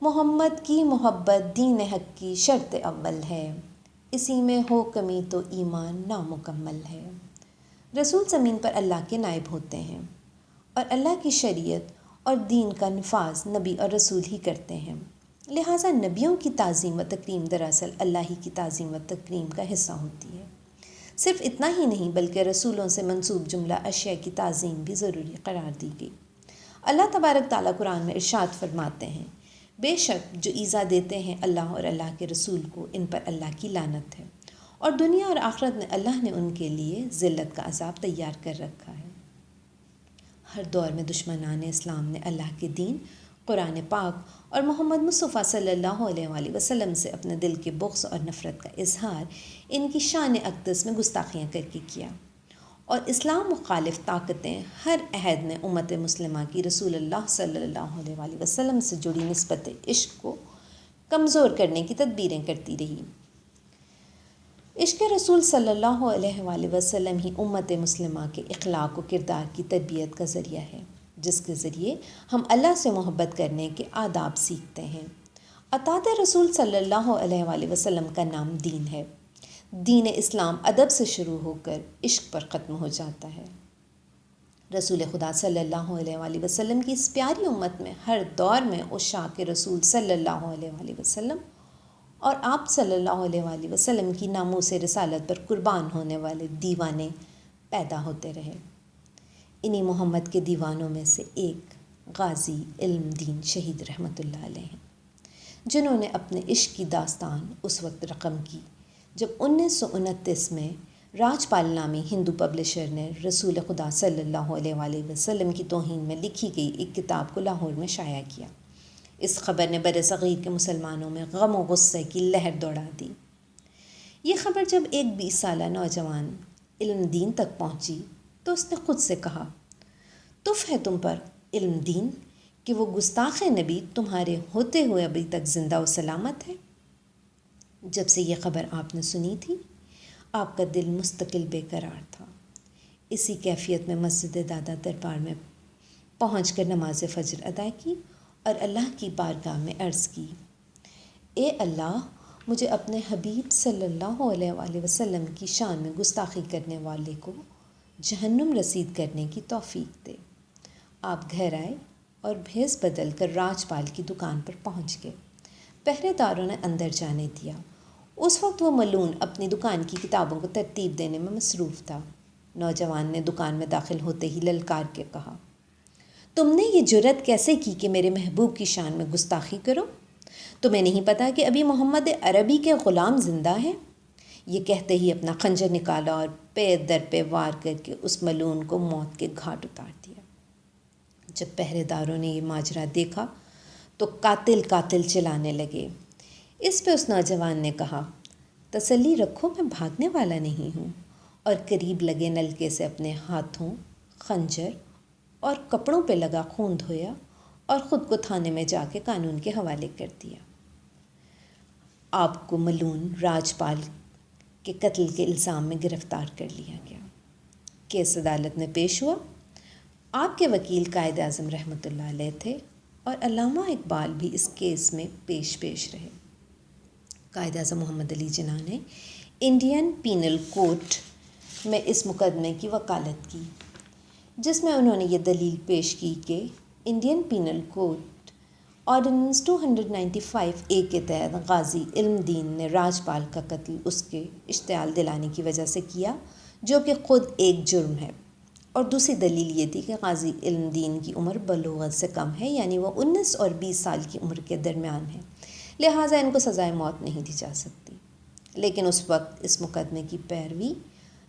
محمد کی محبت دین حق کی شرط اول ہے، اسی میں ہو کمی تو ایمان نامکمل ہے۔ رسول زمین پر اللہ کے نائب ہوتے ہیں اور اللہ کی شریعت اور دین کا نفاذ نبی اور رسول ہی کرتے ہیں، لہٰذا نبیوں کی تعظیم و تکریم دراصل اللہ ہی کی تعظیم و تکریم کا حصہ ہوتی ہے۔ صرف اتنا ہی نہیں بلکہ رسولوں سے منسوب جملہ اشیاء کی تعظیم بھی ضروری قرار دی گئی۔ اللہ تبارک تعالیٰ قرآن میں ارشاد فرماتے ہیں، بے شک جو ایذا دیتے ہیں اللہ اور اللہ کے رسول کو، ان پر اللہ کی لعنت ہے، اور دنیا اور آخرت میں اللہ نے ان کے لیے ذلت کا عذاب تیار کر رکھا ہے۔ ہر دور میں دشمنان اسلام نے اللہ کے دین، قرآن پاک اور محمد مصطفیٰ صلی اللہ علیہ وآلہ وسلم سے اپنے دل کے بغض اور نفرت کا اظہار ان کی شان اقدس میں گستاخیاں کر کے کیا، اور اسلام مخالف طاقتیں ہر عہد میں امت مسلمہ کی رسول اللہ صلی اللہ علیہ وآلہ وسلم سے جڑی نسبت عشق کو کمزور کرنے کی تدبیریں کرتی رہی۔ عشق رسول صلی اللہ علیہ وآلہ وسلم ہی امت مسلمہ کے اخلاق و کردار کی تربیت کا ذریعہ ہے، جس کے ذریعے ہم اللہ سے محبت کرنے کے آداب سیکھتے ہیں۔ اطاعت رسول صلی اللہ علیہ وآلہ وسلم کا نام دین ہے۔ دین اسلام ادب سے شروع ہو کر عشق پر ختم ہو جاتا ہے۔ رسول خدا صلی اللہ علیہ وآلہ وسلم کی اس پیاری امت میں ہر دور میں عشاق رسول صلی اللہ علیہ وآلہ وسلم اور آپ صلی اللہ علیہ وآلہ وسلم کی ناموس رسالت پر قربان ہونے والے دیوانے پیدا ہوتے رہے۔ انہی محمد کے دیوانوں میں سے ایک غازی علم دین شہید رحمۃ اللہ علیہ ہیں، جنہوں نے اپنے عشق کی داستان اس وقت رقم کی جب 1929 میں راج پال نامی ہندو پبلشر نے رسول خدا صلی اللہ علیہ وآلہ وسلم کی توہین میں لکھی گئی ایک کتاب کو لاہور میں شائع کیا۔ اس خبر نے بر صغیر کے مسلمانوں میں غم و غصے کی لہر دوڑا دی۔ یہ خبر جب ایک 20 سالہ نوجوان علم دین تک پہنچی تو اس نے خود سے کہا، تف ہے تم پر علم دین کہ وہ گستاخ نبی تمہارے ہوتے ہوئے ابھی تک زندہ و سلامت ہے۔ جب سے یہ خبر آپ نے سنی تھی، آپ کا دل مستقل بے قرار تھا۔ اسی کیفیت میں مسجد دادا دربار میں پہنچ کر نماز فجر ادا کی اور اللہ کی بارگاہ میں عرض کی، اے اللہ، مجھے اپنے حبیب صلی اللہ علیہ وآلہ وسلم کی شان میں گستاخی کرنے والے کو جہنم رسید کرنے کی توفیق دے۔ آپ گھر آئے اور بھیس بدل کر راج پال کی دکان پر پہنچ گئے۔ پہرے داروں نے اندر جانے دیا۔ اس وقت وہ ملون اپنی دکان کی کتابوں کو ترتیب دینے میں مصروف تھا۔ نوجوان نے دکان میں داخل ہوتے ہی للکار کے کہا، تم نے یہ جرت کیسے کی کہ میرے محبوب کی شان میں گستاخی کرو؟ تمہیں نہیں پتا کہ ابھی محمد عربی کے غلام زندہ ہیں؟ یہ کہتے ہی اپنا خنجر نکالا اور پیر در پہ وار کر کے اس ملون کو موت کے گھاٹ اتار دیا۔ جب پہرے داروں نے یہ ماجرا دیکھا تو قاتل قاتل چلانے لگے۔ اس پہ اس نوجوان نے کہا، تسلی رکھو، میں بھاگنے والا نہیں ہوں، اور قریب لگے نلکے سے اپنے ہاتھوں، خنجر اور کپڑوں پہ لگا خون دھویا اور خود کو تھانے میں جا کے قانون کے حوالے کر دیا۔ آپ کو ملون راجپال کے قتل کے الزام میں گرفتار کر لیا گیا۔ کیس عدالت میں پیش ہوا۔ آپ کے وکیل قائد اعظم رحمۃ اللہ علیہ تھے اور علامہ اقبال بھی اس کیس میں پیش رہے۔ قائد اعظم محمد علی جناح نے انڈین پینل کوڈ میں اس مقدمے کی وکالت کی، جس میں انہوں نے یہ دلیل پیش کی کہ Indian penal code ordinance 295A کے تحت غازی علم دین نے راجپال کا قتل اس کے اشتعال دلانے کی وجہ سے کیا، جو کہ خود ایک جرم ہے، اور دوسری دلیل یہ تھی کہ غازی علم دین کی عمر بلوغت سے کم ہے، یعنی وہ 19 اور 20 سال کی عمر کے درمیان ہے، لہٰذا ان کو سزائے موت نہیں دی جا سکتی۔ لیکن اس وقت اس مقدمے کی پیروی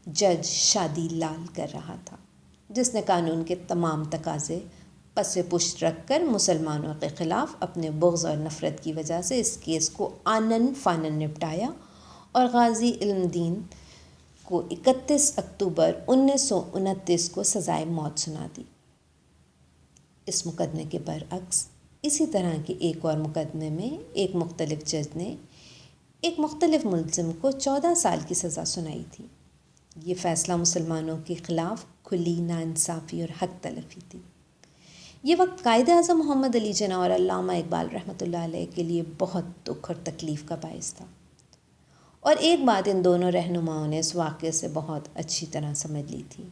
جج شادی لال کر رہا تھا، جس نے قانون کے تمام تقاضے پس پشت رکھ کر مسلمانوں کے خلاف اپنے بغض اور نفرت کی وجہ سے اس کیس کو آنن فانن نپٹایا اور غازی علم دین کو 31 اکتوبر 1929 کو سزائے موت سنا دی۔ اس مقدمے کے برعکس اسی طرح کے ایک اور مقدمے میں ایک مختلف جج نے ایک مختلف ملزم کو 14 سال کی سزا سنائی تھی۔ یہ فیصلہ مسلمانوں کے خلاف کھلی ناانصافی اور حق تلفی تھی۔ یہ وقت قائد اعظم محمد علی جناح اور علامہ اقبال رحمۃ اللہ علیہ کے لیے بہت دکھ اور تکلیف کا باعث تھا، اور ایک بات ان دونوں رہنماؤں نے اس واقعے سے بہت اچھی طرح سمجھ لی تھی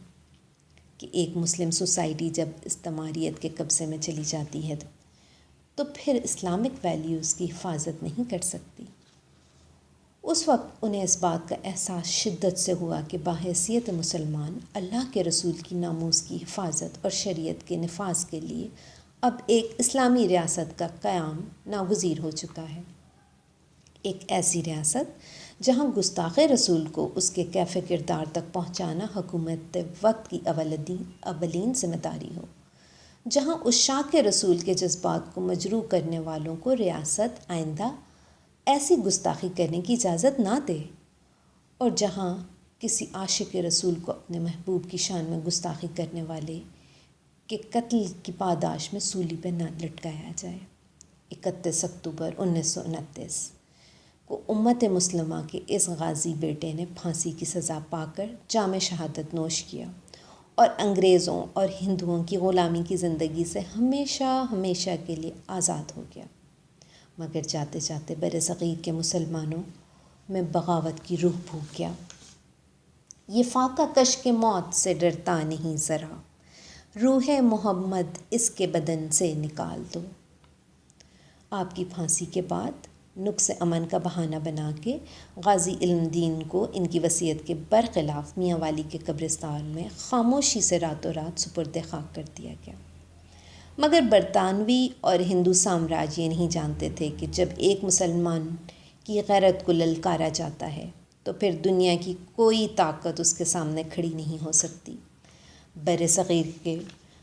کہ ایک مسلم سوسائٹی جب استعماریت کے قبضے میں چلی جاتی ہے تو پھر اسلامک ویلیوز کی حفاظت نہیں کر سکتی۔ اس وقت انہیں اس بات کا احساس شدت سے ہوا کہ بحیثیت مسلمان اللہ کے رسول کی ناموس کی حفاظت اور شریعت کے نفاذ کے لیے اب ایک اسلامی ریاست کا قیام ناگزیر ہو چکا ہے، ایک ایسی ریاست جہاں گستاخ رسول کو اس کے کیف کردار تک پہنچانا حکومت وقت کی اولین ذمہ داری ہو، جہاں عشاق رسول کے جذبات کو مجروح کرنے والوں کو ریاست آئندہ ایسی گستاخی کرنے کی اجازت نہ دے، اور جہاں کسی عاشق رسول کو اپنے محبوب کی شان میں گستاخی کرنے والے کے قتل کی پاداش میں سولی پہ نہ لٹکایا جائے۔ 31 اکتوبر 1929 کو امت مسلمہ کے اس غازی بیٹے نے پھانسی کی سزا پا کر جام شہادت نوش کیا اور انگریزوں اور ہندوؤں کی غلامی کی زندگی سے ہمیشہ کے لیے آزاد ہو گیا، مگر جاتے جاتے برصغیر کے مسلمانوں میں بغاوت کی روح پھونک گیا۔ یہ فاقہ کش کے موت سے ڈرتا نہیں ذرا، روح محمد اس کے بدن سے نکال دو۔ آپ کی پھانسی کے بعد نقص امن کا بہانہ بنا کے غازی علم دین کو ان کی وصیت کے برخلاف میاں والی کے قبرستان میں خاموشی سے راتوں رات سپرد خاک کر دیا گیا، مگر برطانوی اور ہندو سامراج یہ نہیں جانتے تھے کہ جب ایک مسلمان کی غیرت کو للکارا جاتا ہے تو پھر دنیا کی کوئی طاقت اس کے سامنے کھڑی نہیں ہو سکتی۔ برصغیر کے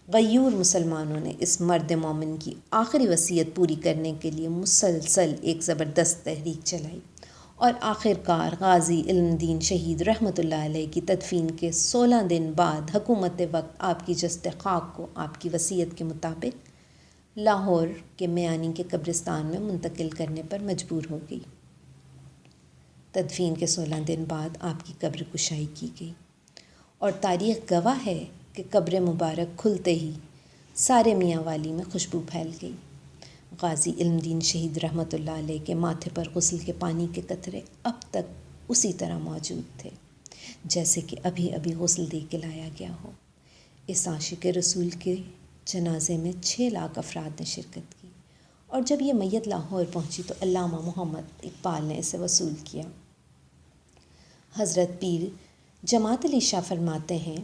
غیور مسلمانوں نے اس مرد مومن کی آخری وصیت پوری کرنے کے لیے مسلسل ایک زبردست تحریک چلائی، اور آخر کار غازی علم دین شہید رحمۃ اللہ علیہ کی تدفین کے 16 دن بعد حکومت وقت آپ کی جسد خاک کو آپ کی وصیت کے مطابق لاہور کے میانی کے قبرستان میں منتقل کرنے پر مجبور ہو گئی۔ تدفین کے 16 دن بعد آپ کی قبر کشائی کی گئی، اور تاریخ گواہ ہے کہ قبر مبارک کھلتے ہی سارے میاں والی میں خوشبو پھیل گئی۔ غازی علم دین شہید رحمۃ اللہ علیہ کے ماتھے پر غسل کے پانی کے قطرے اب تک اسی طرح موجود تھے جیسے کہ ابھی ابھی غسل دے کے لایا گیا ہو۔ اس عاشق رسول کے جنازے میں 6 لاکھ افراد نے شرکت کی، اور جب یہ میت لاہور پہنچی تو علامہ محمد اقبال نے اسے وصول کیا۔ حضرت پیر جماعت علی شاہ فرماتے ہیں،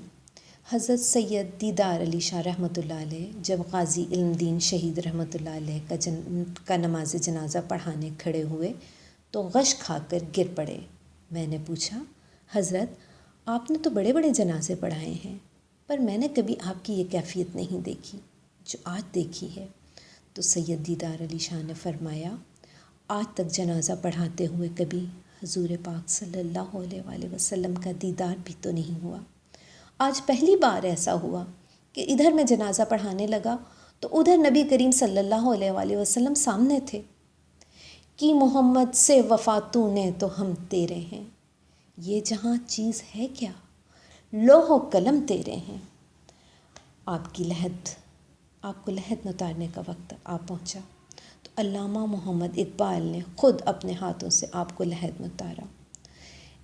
حضرت سید دیدار علی شاہ رحمۃ اللہ علیہ جب غازی علم دین شہید رحمۃ اللہ علیہ کا نماز جنازہ پڑھانے کھڑے ہوئے تو غش کھا کر گر پڑے۔ میں نے پوچھا، حضرت آپ نے تو بڑے بڑے جنازے پڑھائے ہیں، پر میں نے کبھی آپ کی یہ کیفیت نہیں دیکھی جو آج دیکھی ہے۔ تو سید دیدار علی شاہ نے فرمایا، آج تک جنازہ پڑھاتے ہوئے کبھی حضور پاک صلی اللہ علیہ وآلہ وسلم کا دیدار بھی تو نہیں ہوا۔ آج پہلی بار ایسا ہوا کہ ادھر میں جنازہ پڑھانے لگا تو ادھر نبی کریم صلی اللہ علیہ وآلہ وسلم سامنے تھے۔ کہ محمد سے وفا تو نے تو ہم تیرے ہیں، یہ جہاں چیز ہے کیا، لوح و قلم تیرے ہیں۔ آپ کو لحد میں اتارنے کا وقت آپ پہنچا تو علامہ محمد اقبال نے خود اپنے ہاتھوں سے آپ کو لحد میں اتارا۔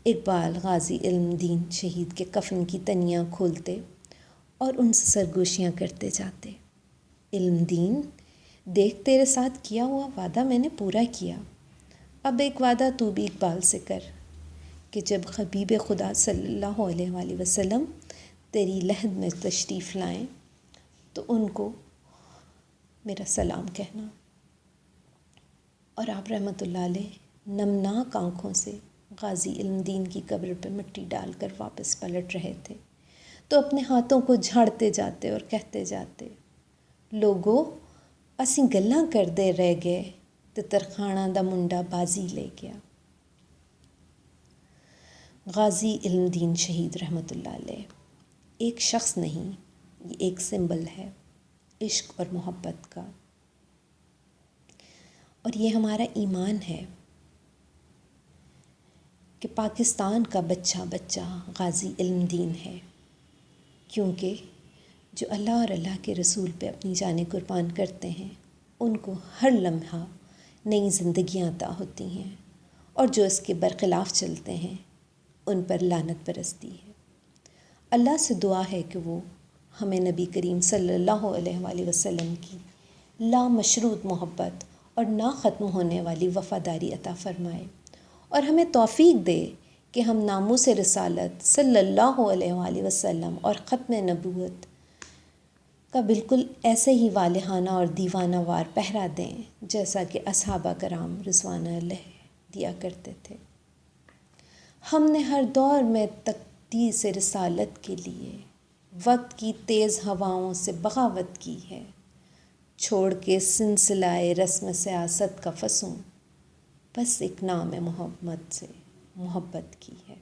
اقبال غازی علم دین شہید کے کفن کی تنیاں کھولتے اور ان سے سرگوشیاں کرتے جاتے۔ علم دین، دیکھ تیرے ساتھ کیا ہوا وعدہ میں نے پورا کیا، اب ایک وعدہ تو بھی اقبال سے کر کہ جب حبیب خدا صلی اللہ علیہ وآلہ وسلم تیری لحد میں تشریف لائیں تو ان کو میرا سلام کہنا۔ اور آپ رحمۃ اللہ علیہ نمناک آنکھوں سے غازی علم دین کی قبر پہ مٹی ڈال کر واپس پلٹ رہے تھے تو اپنے ہاتھوں کو جھاڑتے جاتے اور کہتے جاتے، لوگو اسی گلاں کردے رہ گئے تے ترخانہ دا منڈا بازی لے گیا۔ غازی علم دین شہید رحمۃ اللہ علیہ ایک شخص نہیں، یہ ایک سمبل ہے عشق اور محبت کا، اور یہ ہمارا ایمان ہے کہ پاکستان کا بچہ غازی علم دین ہے، کیونکہ جو اللہ اور اللہ کے رسول پہ اپنی جانیں قربان کرتے ہیں ان کو ہر لمحہ نئی زندگیاں عطا ہوتی ہیں، اور جو اس کے برخلاف چلتے ہیں ان پر لعنت برستی ہے۔ اللہ سے دعا ہے کہ وہ ہمیں نبی کریم صلی اللہ علیہ وآلہ وسلم کی لامشروط محبت اور نہ ختم ہونے والی وفاداری عطا فرمائے، اور ہمیں توفیق دے کہ ہم ناموس رسالت صلی اللہ علیہ وآلہ وسلم اور ختم نبوت کا بالکل ایسے ہی والہانہ اور دیوانہ وار پہرا دیں جیسا کہ اصحابہ کرام رضوان علیہ دیا کرتے تھے۔ ہم نے ہر دور میں تقدیس رسالت کے لیے وقت کی تیز ہواؤں سے بغاوت کی ہے، چھوڑ کے سلسلہ رسم سیاست کا فسوں، بس ایک نام محمد سے محبت کی ہے۔